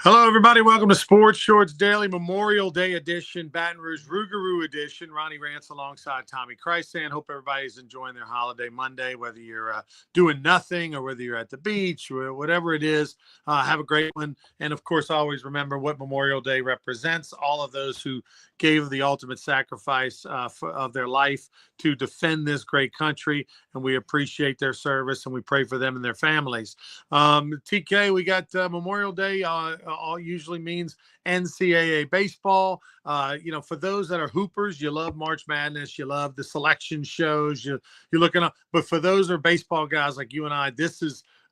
Hello, everybody. Welcome to Sports Shorts Daily Memorial Day edition, Baton Rouge Rougarou edition. Ronnie Rance alongside Tommy Chrysan. Hope everybody's enjoying their holiday Monday, whether you're doing nothing or whether you're at the beach or whatever it is. Have a great one. And, of course, always remember what Memorial Day represents. All of those who gave the ultimate sacrifice of their life to defend this great country. And we appreciate their service and we pray for them and their families. TK, we got Memorial Day all usually means NCAA baseball. For those that are hoopers, you love March Madness, you love the selection shows, you're looking up. But for those who are baseball guys like you and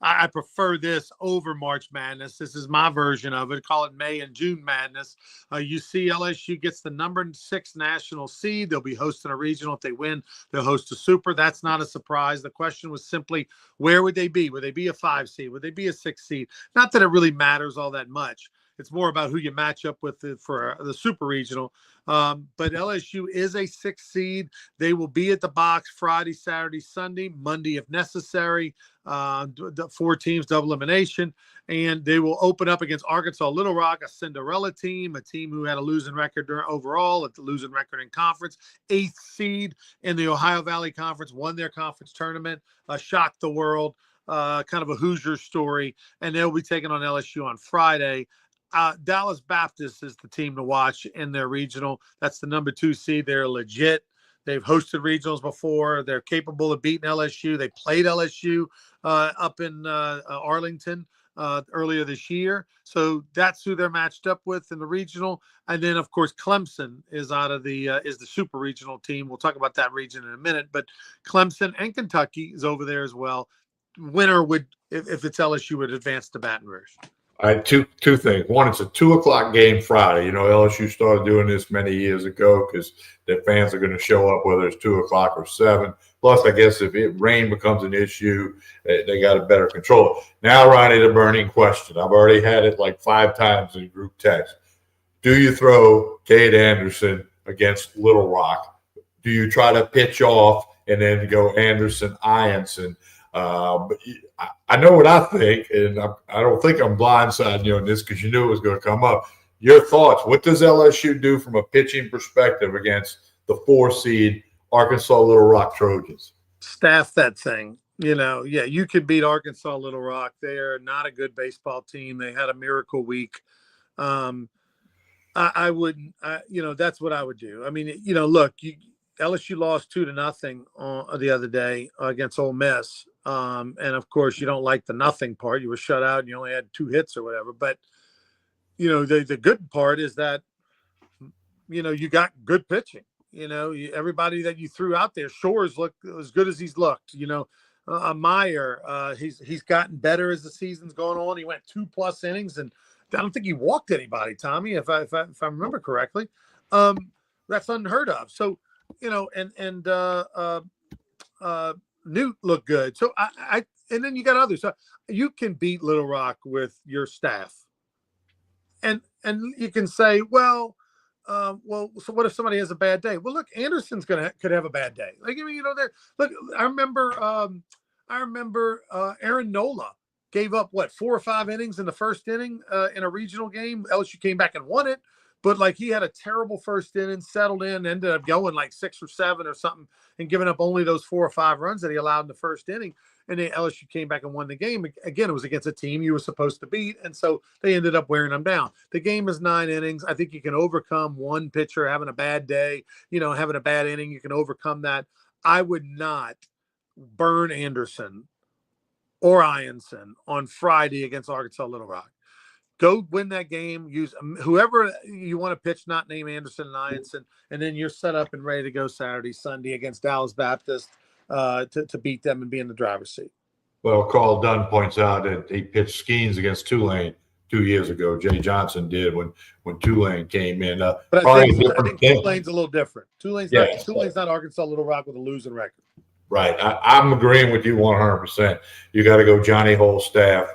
I prefer this over March Madness. This is my version of it. Call it May and June Madness. You see LSU gets the number 6 national seed. They'll be hosting a regional. If they win, they'll host a super. That's not a surprise. The question was simply, where would they be? Would they be a 5 seed? Would they be a 6 seed? Not that it really matters all that much. It's more about who you match up with for the super regional. But LSU is a 6 seed. They will be at the box Friday, Saturday, Sunday, Monday if necessary. 4 teams, double elimination. And they will open up against Arkansas Little Rock, a Cinderella team, a team who had a losing record overall, a losing record in conference, 8th seed in the Ohio Valley Conference, won their conference tournament, shocked the world, kind of a Hoosier story. And they'll be taking on LSU on Friday. Dallas Baptist is the team to watch in their regional. That's the number 2 seed. They're legit. They've hosted regionals before. They're capable of beating LSU. They played LSU up in Arlington earlier this year. So that's who they're matched up with in the regional. And then, of course, Clemson is out of the super regional team. We'll talk about that region in a minute. But Clemson and Kentucky is over there as well. Winner would, if it's LSU, would advance to Baton Rouge. All right, two things. One, it's a 2:00 game Friday. You know, LSU started doing this many years ago because their fans are going to show up whether it's 2:00 or 7. Plus, I guess if rain becomes an issue, they got to better control it. Now, Ronnie, the burning question. I've already had it like 5 times in group text. Do you throw Cade Anderson against Little Rock? Do you try to pitch off and then go Anderson, Ianson? But I know what I think, and I don't think I'm blindsiding you on this because you knew it was going to come up. Your thoughts? What does LSU do from a pitching perspective against the 4 seed Arkansas Little Rock Trojans? Staff that thing. You could beat Arkansas Little Rock. They are not a good baseball team. They had a miracle week. I wouldn't. That's what I would do. I mean, look, LSU lost 2-0 the other day against Ole Miss. And of course you don't like the nothing part. You were shut out and you only had 2 hits or whatever. But, the good part is that, you got good pitching. Everybody that you threw out there, Shores looked as good as he's looked. Meyer, he's gotten better as the season's going on. He went 2+ innings, and I don't think he walked anybody, Tommy, if I remember correctly. That's unheard of. So, Newt looked good. So and then you got others. So you can beat Little Rock with your staff, and you can say, so what if somebody has a bad day? Well, look, Anderson's could have a bad day. Like, look, I remember Aaron Nola gave up 4 or 5 innings in the first inning in a regional game. LSU came back and won it. But he had a terrible first inning, settled in, ended up going 6 or 7 or something, and giving up only those 4 or 5 runs that he allowed in the first inning. And then LSU came back and won the game. Again, it was against a team you were supposed to beat, and so they ended up wearing them down. The game is 9 innings. I think you can overcome one pitcher having a bad day, having a bad inning. You can overcome that. I would not burn Anderson or Ianson on Friday against Arkansas Little Rock. Go win that game. Use whoever you want to pitch, not name Anderson and Ianson, and then you're set up and ready to go Saturday, Sunday against Dallas Baptist to beat them and be in the driver's seat. Well, Carl Dunn points out that he pitched Skeens against Tulane 2 years ago. Jay Johnson did when Tulane came in. But I think Tulane's a little different. Tulane's not Arkansas Little Rock with a losing record. Right. I'm agreeing with you 100%. You got to go Johnny Hole staff.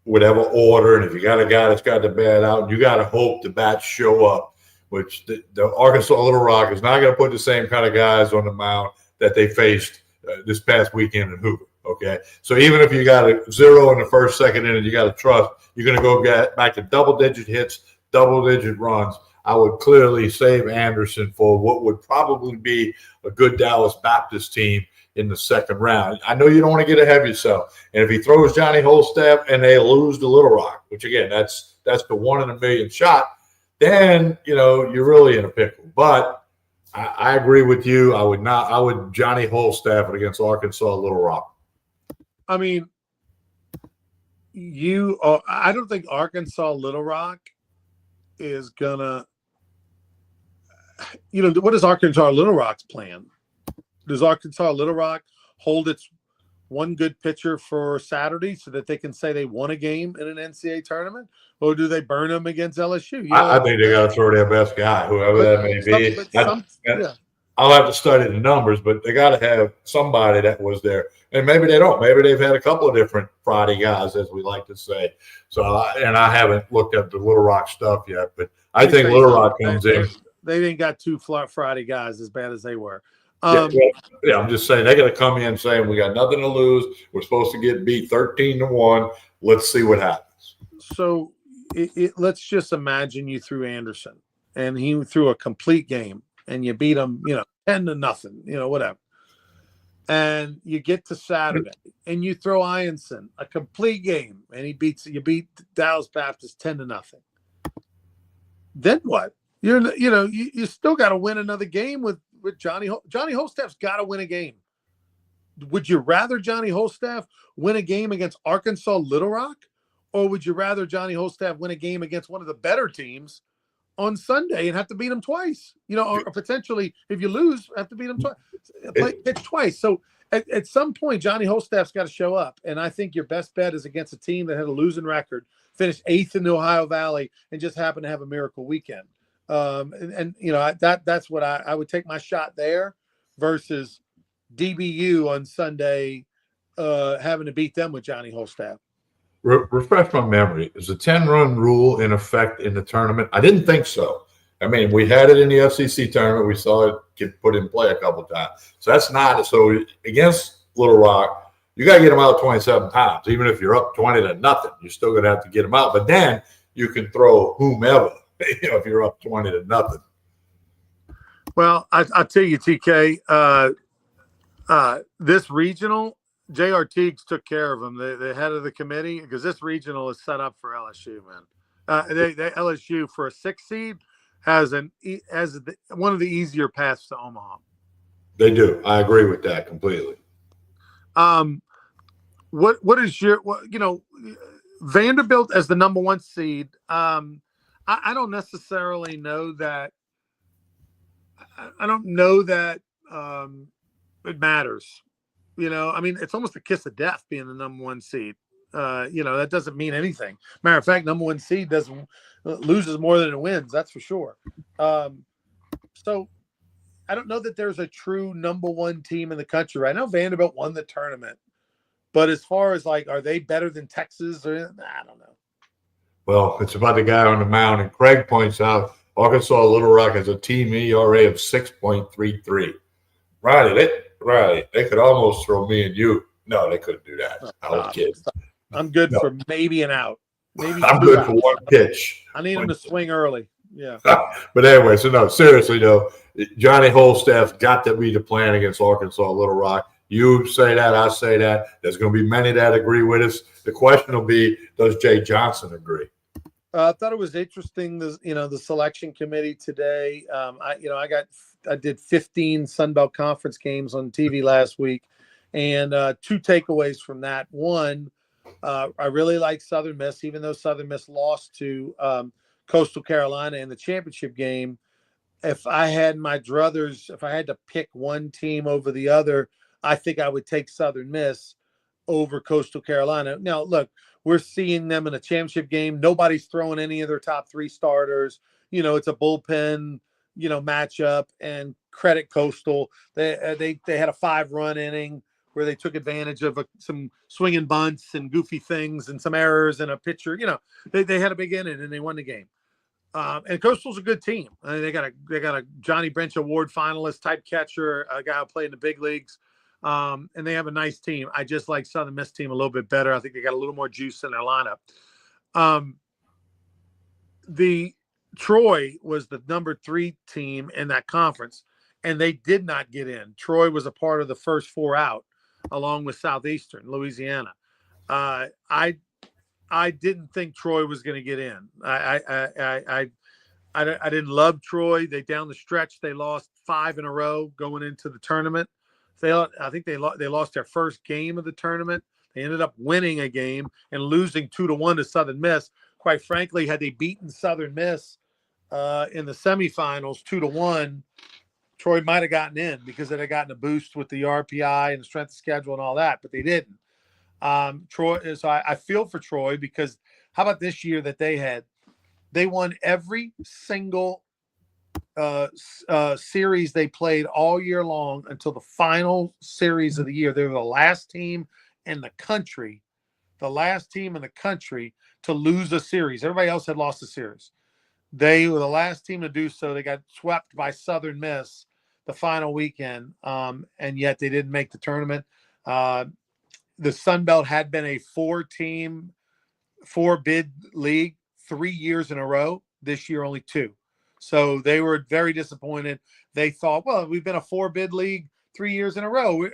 Whatever order, and if you got a guy that's got the bat out, you got to hope the bats show up, which the Arkansas Little Rock is not going to put the same kind of guys on the mound that they faced this past weekend in Hoover. Okay, so even if you got a 0 in the first, second inning, you got to trust you're going to go get back to double-digit hits, double-digit runs. I would clearly save Anderson for what would probably be a good Dallas Baptist team in the second round. I know you don't want to get ahead of yourself. And if he throws Johnny Holstaff and they lose to Little Rock, which again, that's the 1 in a million shot, then you're really in a pickle. But I agree with you. I would Johnny Holstaff it against Arkansas Little Rock. I mean, I don't think Arkansas Little Rock is gonna. What is Arkansas Little Rock's plan? Does Arkansas Little Rock hold its one good pitcher for Saturday so that they can say they won a game in an NCAA tournament, or do they burn them against LSU? I think they got to throw their best guy, whoever that may be. I'll have to study the numbers, but they got to have somebody that was there. And maybe they don't. Maybe they've had a couple of different Friday guys, as we like to say. So, I haven't looked at the Little Rock stuff yet, but I think Little Rock comes in. They didn't got 2 Friday guys as bad as they were. I'm just saying they got to come in saying we got nothing to lose. We're supposed to get beat 13-1. Let's see what happens. So let's just imagine you threw Anderson and he threw a complete game and you beat him, 10-0, whatever. And you get to Saturday and you throw Ianson a complete game and you beat Dallas Baptist 10-0. Then what? You still got to win another game with Johnny Holstaff's got to win a game. Would you rather Johnny Holstaff win a game against Arkansas Little Rock, or would you rather Johnny Holstaff win a game against one of the better teams on Sunday and have to beat them twice? Or potentially, if you lose, have to beat them twice. Pitch twice. So at some point, Johnny Holstaff's got to show up, and I think your best bet is against a team that had a losing record, finished 8th in the Ohio Valley, and just happened to have a miracle weekend. That's what I would take my shot there versus DBU on Sunday having to beat them with Johnny Holstaff. Refresh my memory. Is the 10-run rule in effect in the tournament? I didn't think so. I mean, we had it in the FCC tournament. We saw it get put in play a couple of times. So that's not so against Little Rock. You got to get them out 27 times. Even if you're up 20-0, you're still going to have to get them out. But then you can throw whomever. If you're up 20-0. Well, I'll tell you, TK, this regional, J.R. Teagues took care of them, the head of the committee, because this regional is set up for LSU, man. LSU for a 6th seed has one of the easier paths to Omaha. They do. I agree with that completely. What is your Vanderbilt as the number 1 seed? I don't necessarily know that. I don't know that it matters. I mean, it's almost a kiss of death being the number 1 seed. That doesn't mean anything. Matter of fact, number 1 seed loses more than it wins. That's for sure. So I don't know that there's a true number 1 team in the country right now. Vanderbilt won the tournament, but as far as are they better than Texas? I don't know. Well, it's about the guy on the mound, and Craig points out Arkansas Little Rock has a team ERA of 6.33. Riley, they could almost throw me and you. No, they couldn't do that. I was kidding. I'm good for maybe an out. Maybe I'm good for 1 pitch. I need him to swing early. Yeah. But anyway, so no, seriously though, Johnny Holstaff's got to be the plan against Arkansas Little Rock. You say that, I say that. There's going to be many that agree with us. The question will be, does Jay Johnson agree? I thought it was interesting. The selection committee today. I did 15 Sun Belt Conference games on TV last week, and 2 takeaways from that. One, I really like Southern Miss, even though Southern Miss lost to Coastal Carolina in the championship game. If I had my druthers, if I had to pick one team over the other, I think I would take Southern Miss over Coastal Carolina. Now, look, we're seeing them in a championship game. Nobody's throwing any of their top 3 starters. It's a bullpen, matchup, and credit Coastal. They had a 5-run inning where they took advantage of some swinging bunts and goofy things and some errors and a pitcher. They had a big inning and they won the game. And Coastal's a good team. I mean, they got a Johnny Bench Award finalist type catcher, a guy who played in the big leagues. And they have a nice team. I just like Southern Miss team a little bit better. I think they got a little more juice in their lineup. The Troy was the number 3 team in that conference, and they did not get in. Troy was a part of the first 4 out, along with Southeastern Louisiana. I didn't think Troy was going to get in. I didn't love Troy. They down the stretch they lost 5 in a row going into the tournament. I think they lost their first game of the tournament. They ended up winning a game and losing 2-1 to Southern Miss. Quite frankly, had they beaten Southern Miss in the semifinals 2-1, Troy might have gotten in because they'd have gotten a boost with the RPI and the strength of schedule and all that, but they didn't. Troy, so I feel for Troy because how about this year that they won every single series they played all year long until the final series of the year. They were the last team in the country to lose a series. Everybody else had lost a series. They were the last team to do so. They got swept by Southern Miss the final weekend, and yet they didn't make the tournament. The Sun Belt had been a 4-bid league 3 years in a row. This year, only 2. So they were very disappointed. They thought, well, we've been a 4-bid league 3 years in a row.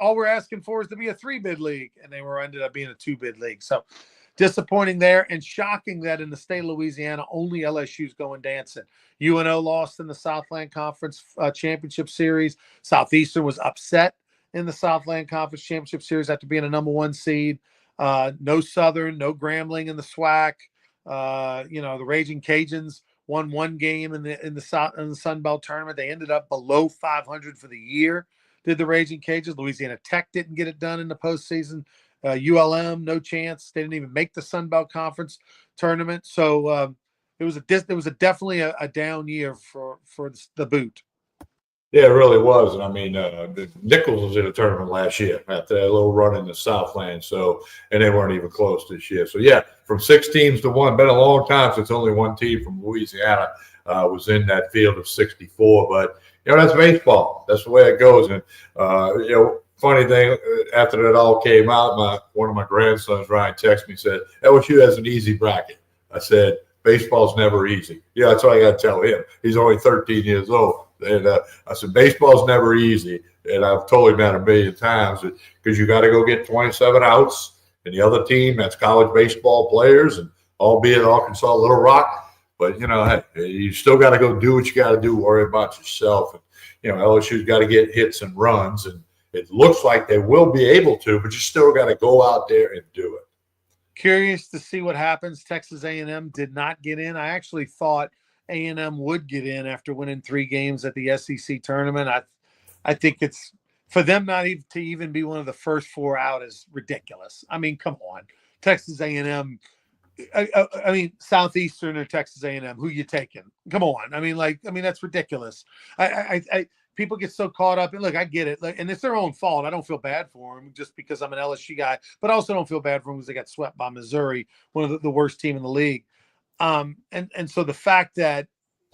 All we're asking for is to be a 3-bid league, and they ended up being a 2-bid league. So disappointing there, and shocking that in the state of Louisiana, only LSU's going dancing. UNO lost in the Southland Conference Championship Series. Southeastern was upset in the Southland Conference Championship Series after being a number 1 seed. No Southern, no Grambling in the SWAC. The Raging Cajuns won 1 game in the Sun Belt tournament. They ended up below 500 for the year. Did the Raging Cajuns? Louisiana Tech didn't get it done in the postseason. ULM, no chance. They didn't even make the Sun Belt Conference tournament. So it was definitely a down year for the boot. Yeah, it really was. And I mean, Nichols was in a tournament last year after that little run in the Southland. So, and they weren't even close this year. So, yeah, from 6 teams to 1, been a long time since only 1 team from Louisiana was in that field of 64. But, that's baseball. That's the way it goes. And, funny thing, after that all came out, one of my grandsons, Ryan, texted me, said, LSU has an easy bracket. I said, baseball's never easy. Yeah, that's what I got to tell him. He's only 13 years old. And I said, baseball's never easy. And I've told him that a million times because you got to go get 27 outs. And the other team, that's college baseball players, and albeit Arkansas Little Rock. But, hey, you still got to go do what you got to do, worry about yourself. And, LSU's got to get hits and runs. And it looks like they will be able to, but you still got to go out there and do it. Curious to see what happens. Texas A&M did not get in. I actually thought A&M would get in after winning 3 games at the SEC tournament. I think it's for them not even to even be one of the first 4 out is ridiculous. I mean, come on, Texas A&M. I mean, Southeastern or Texas A&M. Who you taking? Come on. I mean, that's ridiculous. People get so caught up. And look, I get it. And it's their own fault. I don't feel bad for them just because I'm an LSU guy, but I also don't feel bad for them because they got swept by Missouri, one of the worst team in the league. And so the fact that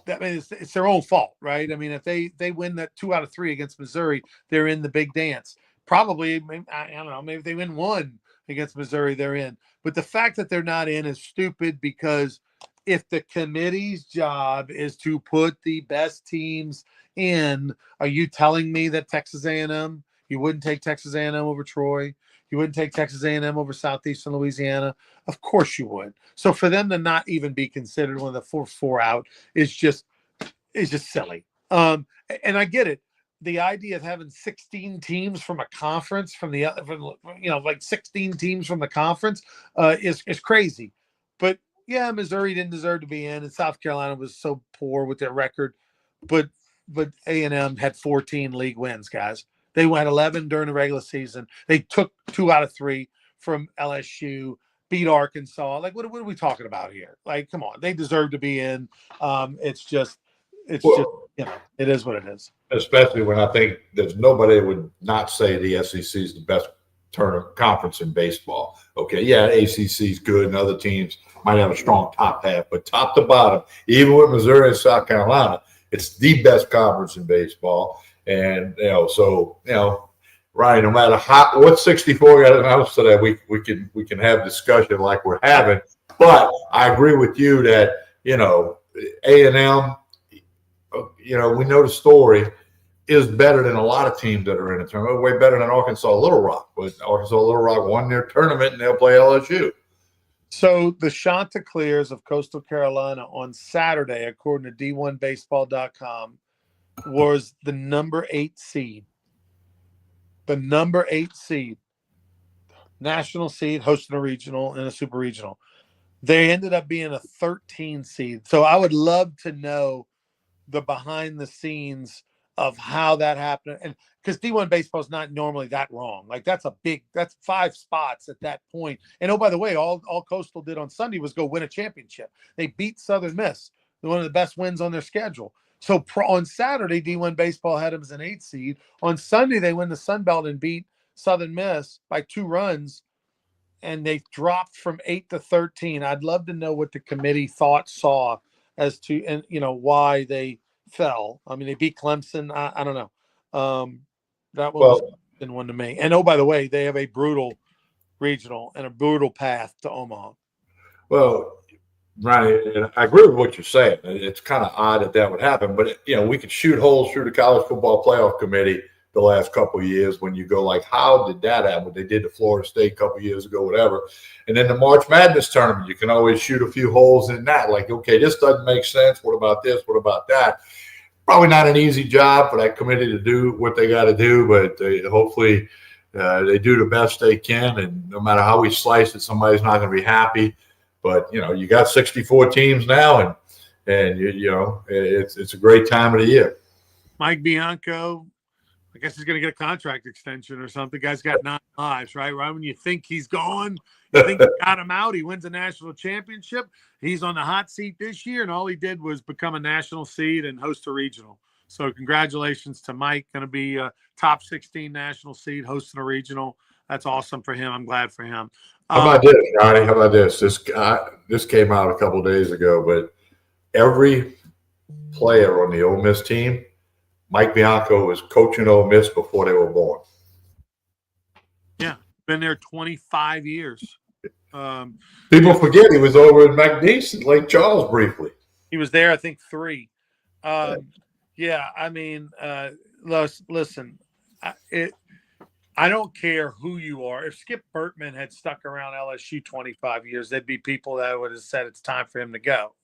I mean, it's their own fault, right? I mean, if they win that 2 out of 3 against Missouri, they're in the big dance. Probably, I don't know, maybe if they win 1 against Missouri, they're in. But the fact that they're not in is stupid because if the committee's job is to put the best teams in, are you telling me that Texas A&M, you wouldn't take Texas A&M over Troy? You wouldn't take Texas A&M over Southeastern Louisiana? Of course you would. So for them to not even be considered one of the 4 out is just silly. And I get it. The idea of having 16 teams from a conference like 16 teams from the conference is crazy. But yeah, Missouri didn't deserve to be in, and South Carolina was so poor with their record. But A&M had 14 league wins, guys. They won 11 during the regular season. They took 2 out of 3 from LSU, beat Arkansas. Like, what are we talking about here? Like, come on, they deserve to be in. It's just, it is what it is. Especially when I think there's nobody would not say the SEC is the best tournament conference in baseball. Okay, yeah, ACC is good, and other teams might have a strong top half, but top to bottom, even with Missouri and South Carolina, it's the best conference in baseball. And Right. No matter what 64 got announced today, we can have discussion like we're having. But I agree with you that A&M, we know the story is better than a lot of teams that are in the tournament. Way better than Arkansas Little Rock. But Arkansas Little Rock won their tournament and they'll play LSU. So the Chanticleers of Coastal Carolina on Saturday, according to D1Baseball.com, was the number 8 seed. The number 8 seed, national seed, hosting a regional and a super regional. They ended up being a 13 seed. So I would love to know the behind the scenes of how that happened. And because D1 baseball is not normally that wrong. Like that's 5 spots at that point. And oh, by the way, all Coastal did on Sunday was go win a championship. They beat Southern Miss, one of the best wins on their schedule. So on Saturday, D1 baseball had them as an 8 seed. On Sunday, they win the Sun Belt and beat Southern Miss by 2 runs. And they dropped from 8 to 13. I'd love to know what the committee saw as to, and why they fell. I mean, they beat Clemson. I don't know. That one was one to me. And oh, by the way, they have a brutal regional and a brutal path to Omaha. Well, Ronnie, I agree with what you're saying. It's kind of odd that would happen, but we could shoot holes through the college football playoff committee the last couple of years when you go like, how did that happen? They did to Florida State a couple of years ago, whatever. And then the March Madness tournament, you can always shoot a few holes in that. Like, okay, this doesn't make sense. What about this? What about that? Probably not an easy job for that committee to do what they got to do, but hopefully they do the best they can. And no matter how we slice it, somebody's not going to be happy. But you got 64 teams now, and it's a great time of the year. Mike Bianco, I guess he's going to get a contract extension or something. The guy's got 9 lives, right? Right when you think he's gone, you think you got him out. He wins a national championship. He's on the hot seat this year, and all he did was become a national seed and host a regional. So congratulations to Mike. Going to be a top 16 national seed, hosting a regional. That's awesome for him. I'm glad for him. How about this, Johnny? How about this? This came out a couple of days ago, but every player on the Ole Miss team, Mike Bianco was coaching Ole Miss before they were born. Yeah, been there 25 years. People forget he was over in McNeese, Lake Charles, briefly. He was there, I think, 3. Yeah, I mean, listen, I don't care who you are. If Skip Bertman had stuck around LSU 25 years, there'd be people that would have said it's time for him to go.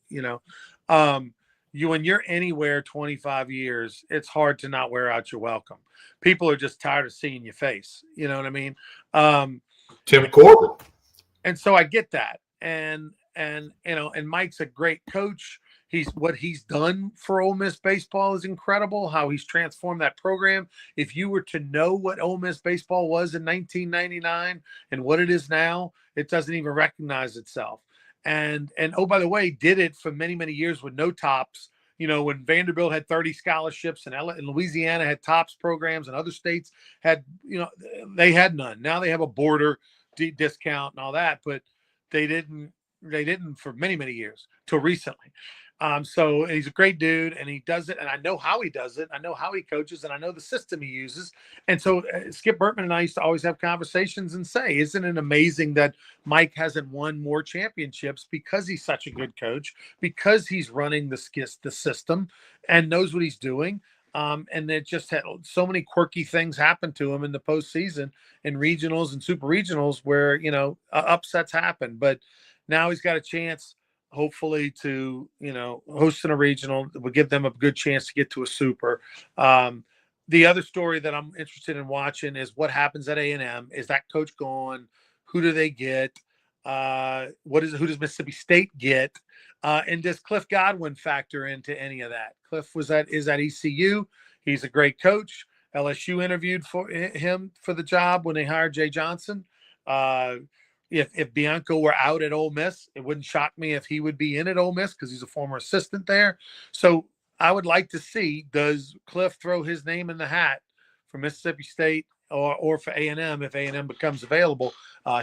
When you're anywhere 25 years, it's hard to not wear out your welcome. People are just tired of seeing your face. You know what I mean? Tim Corbin. And so I get that. And Mike's a great coach. What he's done for Ole Miss baseball is incredible. How he's transformed that program. If you were to know what Ole Miss baseball was in 1999 and what it is now, it doesn't even recognize itself. And oh, by the way, did it for many, many years with no tops. When Vanderbilt had 30 scholarships and Louisiana had tops programs and other states had, they had none. Now they have a border discount and all that, but they didn't for many, many years till recently. So he's a great dude and he does it. And I know how he does it. I know how he coaches and I know the system he uses. And so Skip Bertman and I used to always have conversations and say, isn't it amazing that Mike hasn't won more championships because he's such a good coach, because he's running the system and knows what he's doing. And it just had so many quirky things happen to him in the postseason in regionals and super regionals where, upsets happen. But now he's got a chance, hopefully, to, host in a regional. Will give them a good chance to get to a super. The other story that I'm interested in watching is what happens at A&M. Is that coach gone? Who do they get? Who does Mississippi State get? And does Cliff Godwin factor into any of that? Cliff is at ECU. He's a great coach. LSU interviewed for him for the job when they hired Jay Johnson. If Bianco were out at Ole Miss, it wouldn't shock me if he would be in at Ole Miss because he's a former assistant there. So I would like to see, does Cliff throw his name in the hat for Mississippi State or for A&M if A&M becomes available?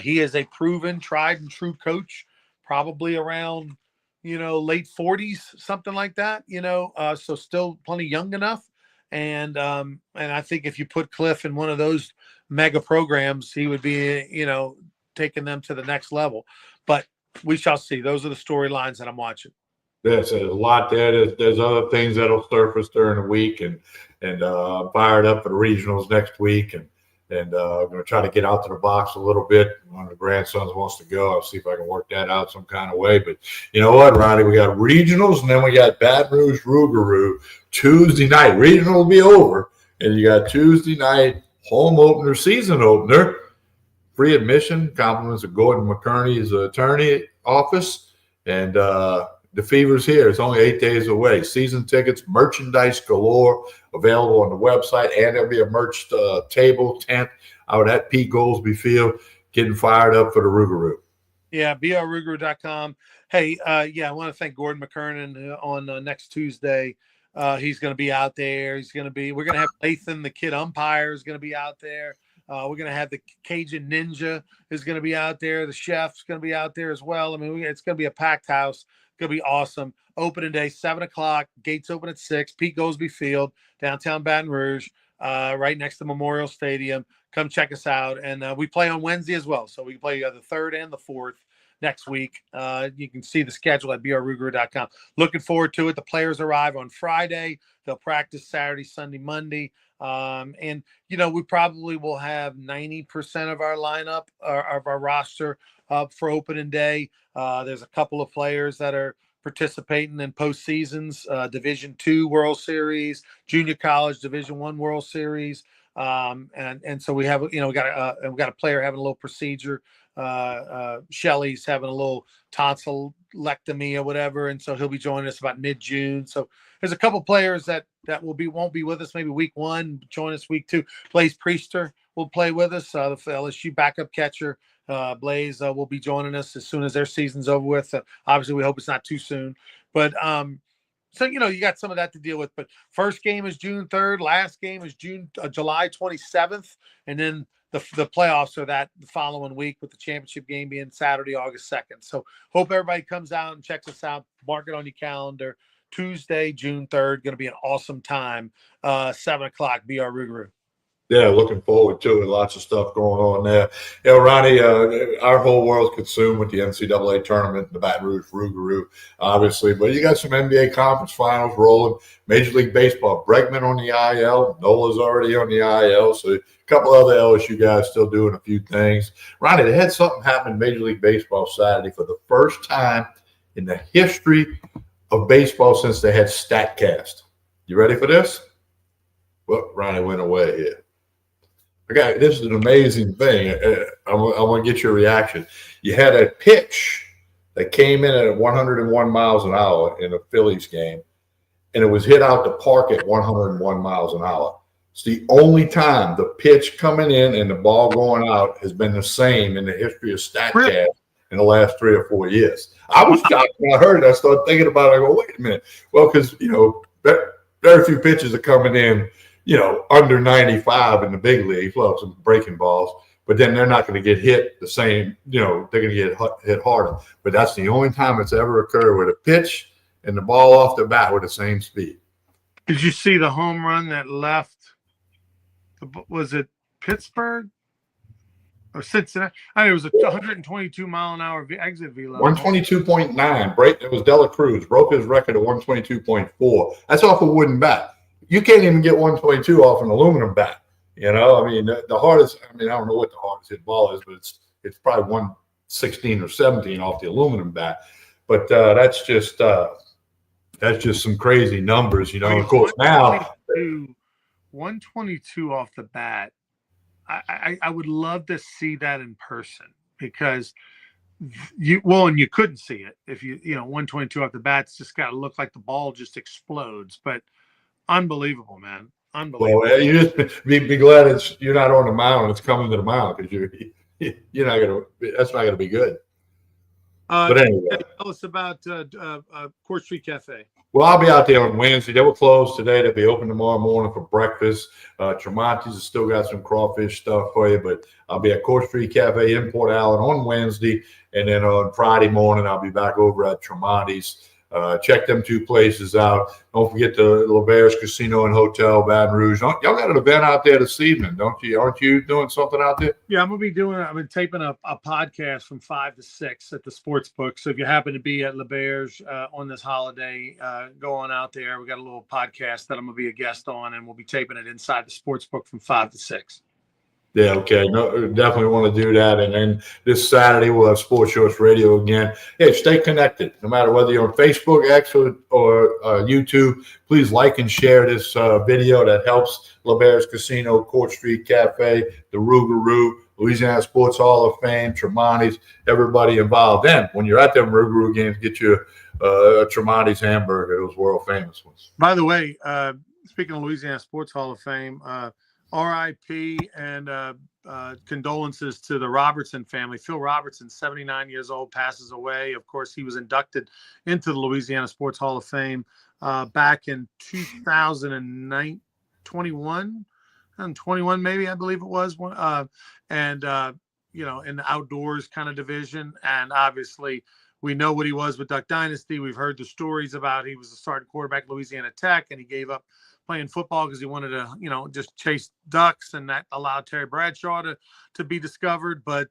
He is a proven, tried and true coach, probably around, late 40s, something like that, so still plenty young enough. And I think if you put Cliff in one of those mega programs, he would be, taking them to the next level. But we shall see. Those are the storylines that I'm watching. There's a lot there. There's other things that'll surface during the week, and fired up for the regionals next week, and I'm going to try to get out to the box a little bit. One of the grandsons wants to go. I'll see if I can work that out some kind of way. But you know what, Ronnie? We got regionals, and then we got Baton Rouge Rougarou Tuesday night. Regional will be over, and you got Tuesday night home opener, season opener, free admission. Compliments of Gordon McCurney's attorney office, and the fever's here. It's only 8 days away. Season tickets, merchandise galore, available on the website, and there'll be a merch table, tent out at Pete Goolsby Field, getting fired up for the Rougarou. Yeah, brrougarou.com. Hey, I want to thank Gordon McKernan on next Tuesday. He's going to be out there. We're going to have Lathan, the kid umpire, is going to be out there. We're going to have the Cajun Ninja is going to be out there. The chef's going to be out there as well. I mean, it's going to be a packed house. Going to be awesome. Opening day, 7 o'clock. Gates open at 6. Pete Goolsby Field, downtown Baton Rouge, right next to Memorial Stadium. Come check us out. And we play on Wednesday as well. So we play the 3rd and the 4th next week. You can see the schedule at brrougarou.com. Looking forward to it. The players arrive on Friday. They'll practice Saturday, Sunday, Monday. And we probably will have 90% of our lineup of our roster up for opening day. There's a couple of players that are participating in postseasons, Division II World Series, Junior College Division I World Series. And so we have, we got a player having a little procedure. Shelly's having a little tonsillectomy or whatever, and so he'll be joining us about mid-June. So there's a couple players that won't be with us maybe week 1, join us week 2. Blaze Priester will play with us, the LSU backup catcher. Blaze will be joining us as soon as their season's over with. Obviously, we hope it's not too soon, but so you got some of that to deal with. But first game is June 3rd, last game is July 27th, and then the playoffs are that the following week, with the championship game being Saturday, August 2nd. So hope everybody comes out and checks us out. Mark it on your calendar. Tuesday, June 3rd, going to be an awesome time. 7 o'clock, BR Rougarou. Yeah, looking forward to it. Lots of stuff going on there. Ronnie, our whole world's consumed with the NCAA tournament and the Baton Rouge Rougarou, obviously. But you got some NBA conference finals rolling. Major League Baseball, Bregman on the IL. Nola's already on the IL. So a couple other LSU guys still doing a few things. Ronnie, they had something happen in Major League Baseball Saturday for the first time in the history of baseball since they had StatCast. You ready for this? Well, Ronnie went away here. Okay, this is an amazing thing. I want to get your reaction. You had a pitch that came in at 101 miles an hour in a Phillies game, and it was hit out the park at 101 miles an hour. It's the only time the pitch coming in and the ball going out has been the same in the history of StatCast in the last 3 or 4 years. I was shocked when I heard it. I started thinking about it. I go, wait a minute. Well, because, very few pitches are coming in, under 95 in the big leagues. Well, some breaking balls, but then they're not going to get hit the same. They're going to get hit harder. But that's the only time it's ever occurred with a pitch and the ball off the bat with the same speed. Did you see the home run that left? Was it Pittsburgh or Cincinnati? I mean, it was a 122 mile an hour exit velo. 122.9. It was Dela Cruz broke his record of 122.4. That's off a wooden bat. You can't even get 122 off an aluminum bat. The hardest. I don't know what the hardest hit ball is, but it's probably 116 or 17 off the aluminum bat. But that's just some crazy numbers. Of course, now 122 off the bat. I would love to see that in person, because and you couldn't see it if 122 off the bat. It's just got to look like the ball just explodes. But unbelievable, man. Unbelievable. Well, you just be glad you're not on the mound. It's coming to the mound, because you're not gonna. That's not gonna be good. But anyway, tell us about Court Street Cafe. Well, I'll be out there on Wednesday. They were closed today. They'll be open tomorrow morning for breakfast. Tremonti's has still got some crawfish stuff for you, but I'll be at Court Street Cafe in Port Allen on Wednesday, and then on Friday morning I'll be back over at Tremonti's Check them two places out. Don't forget the LeBare's Casino and Hotel, Baton Rouge. Y'all got an event out there this evening, don't you? Aren't you doing something out there? Yeah, I've been taping a podcast from 5 to 6 at the sports book. So if you happen to be at LeBare's on this holiday, go on out there. We got a little podcast that I'm going to be a guest on, and we'll be taping it inside the sports book from 5 to 6. Yeah, okay. No, definitely want to do that. And then this Saturday, we'll have Sports Shorts Radio again. Hey, stay connected. No matter whether you're on Facebook, X, or YouTube, please like and share this video. That helps LeBare's Casino, Court Street Cafe, the Rougarou, Louisiana Sports Hall of Fame, Tremonti's, everybody involved. Then, when you're at them Rougarou games, get you a Tremonti's hamburger, those world famous ones. By the way, speaking of Louisiana Sports Hall of Fame, RIP and condolences to the Robertson family. Phil Robertson, 79 years old, passes away. Of course, he was inducted into the Louisiana Sports Hall of Fame back in 2021, maybe, I believe it was. In the outdoors kind of division. And obviously, we know what he was with Duck Dynasty. We've heard the stories about he was a starting quarterback at Louisiana Tech, and he gave up playing football because he wanted to, just chase ducks, and that allowed Terry Bradshaw to be discovered. But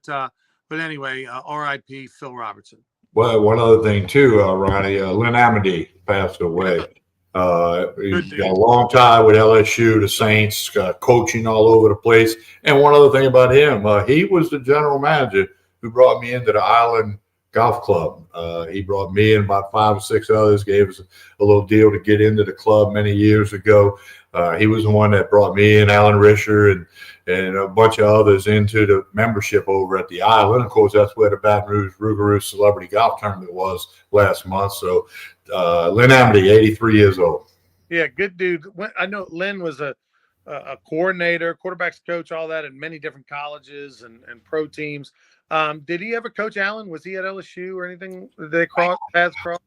anyway, R.I.P. Phil Robertson. Well, one other thing too, Ronnie, Lynn Amity passed away. He's got a long time with LSU, the Saints, coaching all over the place. And one other thing about him, he was the general manager who brought me into the Island Golf Club. He brought me and about 5 or 6 others, gave us a little deal to get into the club many years ago. He was the one that brought me and Alan Risher and a bunch of others into the membership over at the Island. Of course, that's where the Baton Rouge Rougarou Celebrity Golf Tournament was last month. So Lynn Amity, 83 years old. Yeah, good dude. I know Lynn was a coordinator, quarterbacks coach, all that in many different colleges and pro teams. Did he ever coach Allen? Was he at LSU or anything? Did they paths cross?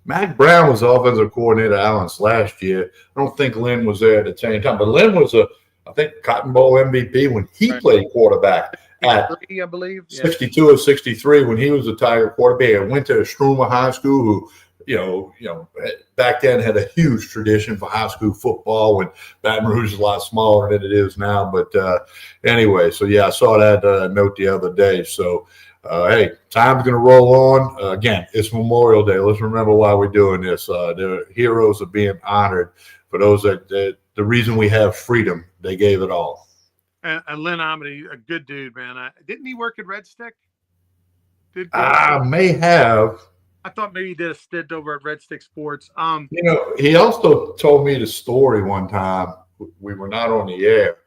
Mac Brown was the offensive coordinator at Allen's last year. I don't think Lynn was there at the same time, but Lynn was I think Cotton Bowl MVP when he played quarterback at, I believe, 62 or 63 when he was a Tiger quarterback. And went to Struma High School, who back then had a huge tradition for high school football when Baton Rouge is a lot smaller than it is now. But anyway, so yeah, I saw that note the other day. So, hey, time's going to roll on. Again, it's Memorial Day. Let's remember why we're doing this. The heroes are being honored. For those that the reason we have freedom, they gave it all. And Lynn Amity, a good dude, man. Didn't he work at Red Stick? May have. I thought maybe he did a stint over at Red Stick Sports. He also told me the story one time. We were not on the air.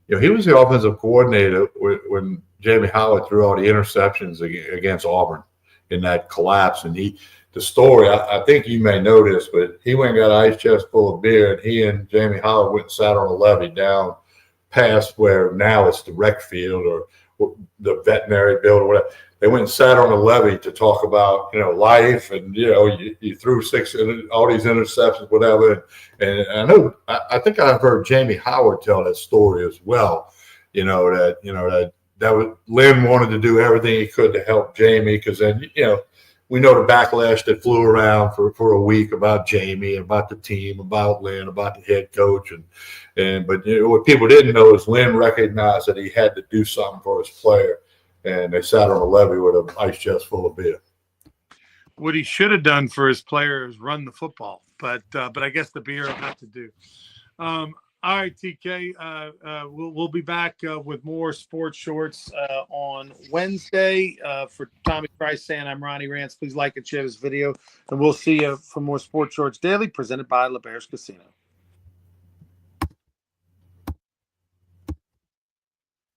He was the offensive coordinator when Jamie Howard threw all the interceptions against Auburn in that collapse. And the story, I think you may know this, but he went and got an ice chest full of beer, and he and Jamie Howard went and sat on a levee down past where now it's the rec field or the veterinary building or whatever. They went and sat on a levee to talk about, life, and you threw 6 all these interceptions, whatever. And I think I've heard Jamie Howard tell that story as well. That was Lynn wanted to do everything he could to help Jamie, because then we know the backlash that flew around for a week about Jamie, about the team, about Lynn, about the head coach, but what people didn't know is Lynn recognized that he had to do something for his player. And they sat on a levee with an ice chest full of beer. What he should have done for his player is run the football, but I guess the beer will have to do. All right, TK, we'll be back with more Sports Shorts on Wednesday. For Tommy Christ-San, I'm Ronnie Rance. Please like and share this video, and we'll see you for more Sports Shorts Daily presented by LeBare's Casino.